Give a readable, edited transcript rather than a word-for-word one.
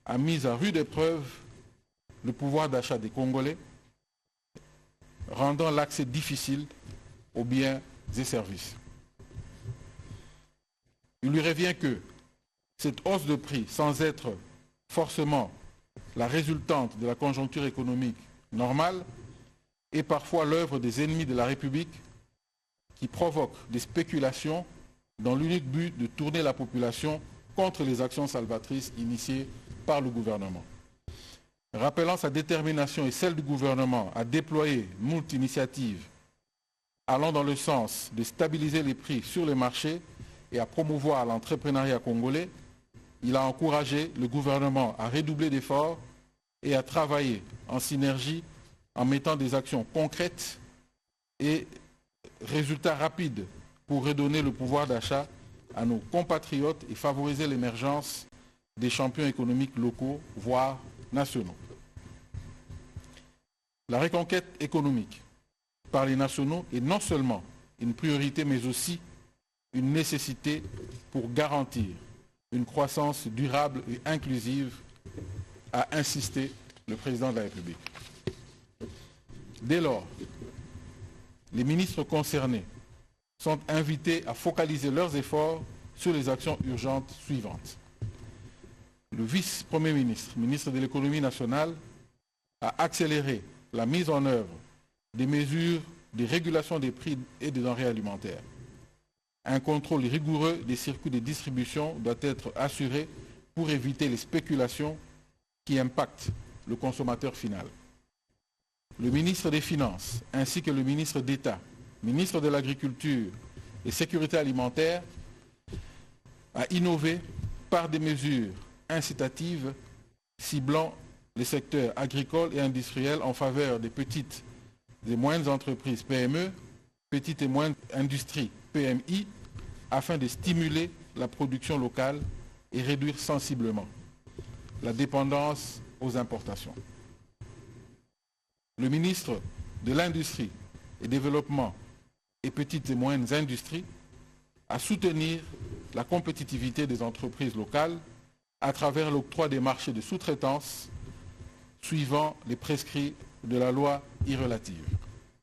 a mis à rude épreuve le pouvoir d'achat des Congolais, rendant l'accès difficile aux biens et services. Il lui revient que cette hausse de prix, sans être forcément la résultante de la conjoncture économique normale, est parfois l'œuvre des ennemis de la République qui provoquent des spéculations dans l'unique but de tourner la population contre les actions salvatrices initiées par le gouvernement. Rappelant sa détermination et celle du gouvernement à déployer moult initiatives allant dans le sens de stabiliser les prix sur les marchés et à promouvoir l'entrepreneuriat congolais, il a encouragé le gouvernement à redoubler d'efforts et à travailler en synergie en mettant des actions concrètes et résultats rapides pour redonner le pouvoir d'achat à nos compatriotes et favoriser l'émergence des champions économiques locaux, voire nationaux. La reconquête économique par les nationaux est non seulement une priorité, mais aussi une nécessité pour garantir une croissance durable et inclusive, a insisté le président de la République. Dès lors, les ministres concernés sont invités à focaliser leurs efforts sur les actions urgentes suivantes. Le vice-premier ministre, ministre de l'économie nationale, a accéléré la mise en œuvre des mesures de régulation des prix et des denrées alimentaires. Un contrôle rigoureux des circuits de distribution doit être assuré pour éviter les spéculations qui impactent le consommateur final. Le ministre des Finances ainsi que le ministre d'État, ministre de l'Agriculture et Sécurité alimentaire, a innové par des mesures incitatives ciblant les secteurs agricoles et industriels en faveur des petites et moyennes entreprises PME, petites et moyennes industries PMI, afin de stimuler la production locale et réduire sensiblement la dépendance aux importations. Le ministre de l'Industrie et Développement et Petites et Moyennes Industries a soutenu la compétitivité des entreprises locales à travers l'octroi des marchés de sous-traitance suivant les prescrits de la loi y relative.